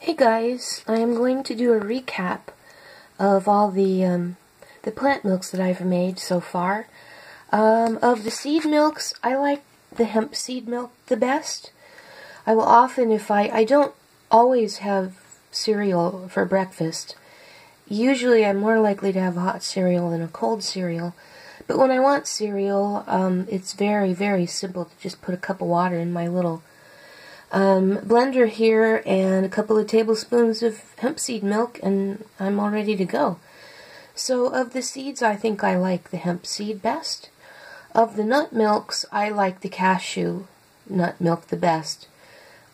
Hey guys, I am going to do a recap of all the plant milks that I've made so far. Of the seed milks, I like the hemp seed milk the best. I will often, if I don't always have cereal for breakfast. Usually I'm more likely to have hot cereal than a cold cereal. But when I want cereal, it's very, very simple to just put a cup of water in my little blender here and a couple of tablespoons of hemp seed milk, and I'm all ready to go. So of the seeds, I think I like the hemp seed best. Of the nut milks, I like the cashew nut milk the best.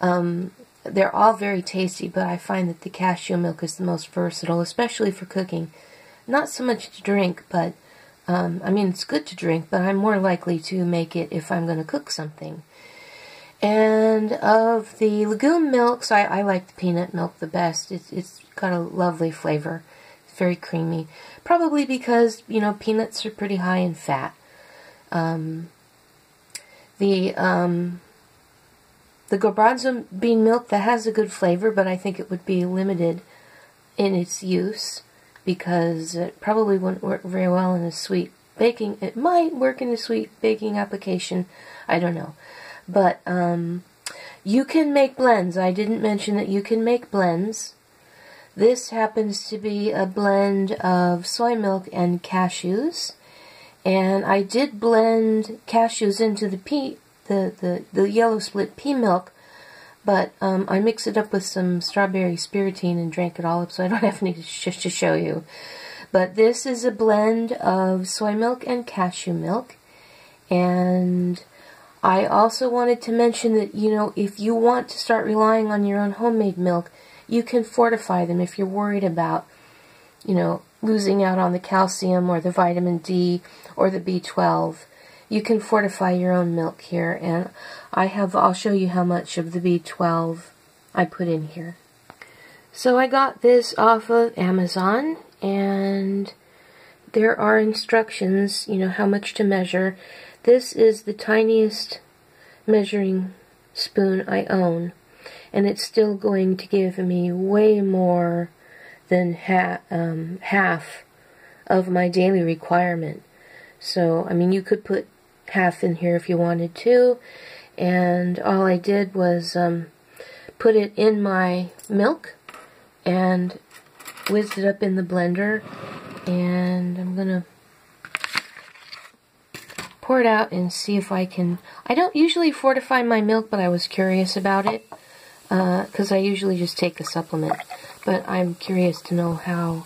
They're all very tasty, but I find that the cashew milk is the most versatile, especially for cooking. Not so much to drink, but I mean, it's good to drink, but I'm more likely to make it if I'm going to cook something. And of the legume milks, I like the peanut milk the best. It's got a lovely flavor. It's very creamy. Probably because, you know, peanuts are pretty high in fat. The garbanzo bean milk, that has a good flavor, but I think it would be limited in its use because it probably wouldn't work very well in a sweet baking. It might work in a sweet baking application. I don't know. But you can make blends. I didn't mention that you can make blends. This happens to be a blend of soy milk and cashews. And I did blend cashews into the yellow split pea milk, but I mixed it up with some strawberry spiritine and drank it all up, so I don't have any just to show you. But this is a blend of soy milk and cashew milk. And I also wanted to mention that, you know, if you want to start relying on your own homemade milk, you can fortify them if you're worried about, you know, losing out on the calcium or the vitamin D or the B12. You can fortify your own milk here, and I'll show you how much of the B12 I put in here. So I got this off of Amazon, and there are instructions, you know, how much to measure. This is the tiniest measuring spoon I own, and it's still going to give me way more than half of my daily requirement. So, I mean, you could put half in here if you wanted to, and all I did was put it in my milk and whizzed it up in the blender, and I'm gonna pour it out and see if I can. I don't usually fortify my milk, but I was curious about it because I usually just take a supplement, but I'm curious to know how.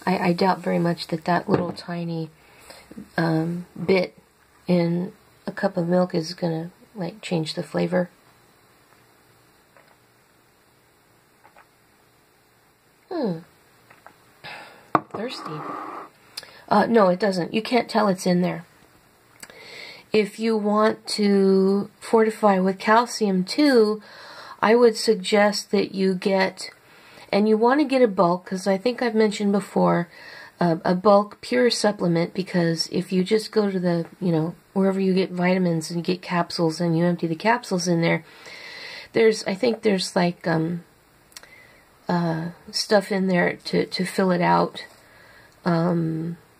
I doubt very much that that little tiny bit in a cup of milk is gonna like change the flavor. Thirsty. No, it doesn't. You can't tell it's in there. If you want to fortify with calcium too, I would suggest that you get, and you want to get a bulk, because I think I've mentioned before, a bulk pure supplement, because if you just go to the, you know, wherever you get vitamins and you get capsules and you empty the capsules in there, I think there's like stuff in there to fill it out,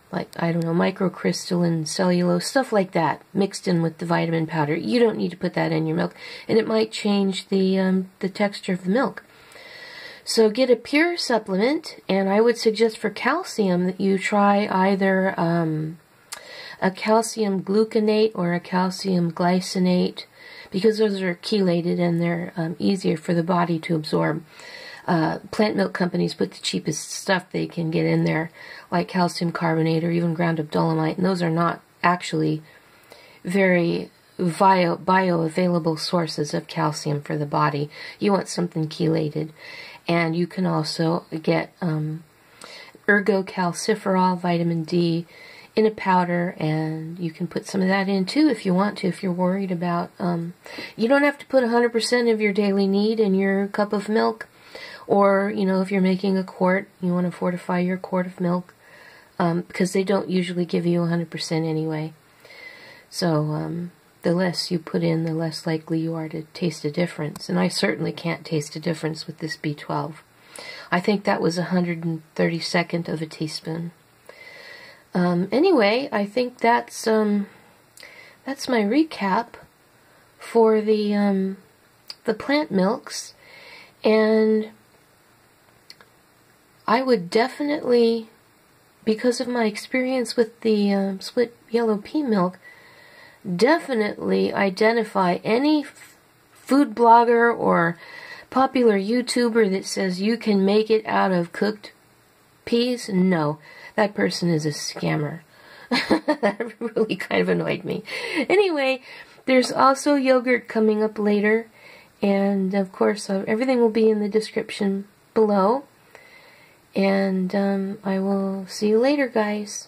like, I don't know, microcrystalline cellulose, stuff like that, mixed in with the vitamin powder. You don't need to put that in your milk, and it might change the texture of the milk. So get a pure supplement, and I would suggest for calcium that you try either a calcium gluconate or a calcium glycinate, because those are chelated and they're easier for the body to absorb. Plant milk companies put the cheapest stuff they can get in there, like calcium carbonate or even ground up dolomite, and those are not actually very bioavailable sources of calcium for the body. You want something chelated. And you can also get ergocalciferol, vitamin D, in a powder, and you can put some of that in too if you want to, if you're worried about, you don't have to put 100% of your daily need in your cup of milk. Or, you know, if you're making a quart, you want to fortify your quart of milk, because they don't usually give you 100% anyway. So, the less you put in, the less likely you are to taste a difference. And I certainly can't taste a difference with this B12. I think that was 132nd of a teaspoon. Anyway, I think that's my recap for the plant milks, and I would definitely, because of my experience with the split yellow pea milk, definitely identify any food blogger or popular YouTuber that says you can make it out of cooked peas. No, that person is a scammer. That really kind of annoyed me. Anyway, there's also yogurt coming up later, and of course everything will be in the description below. And I will see you later, guys.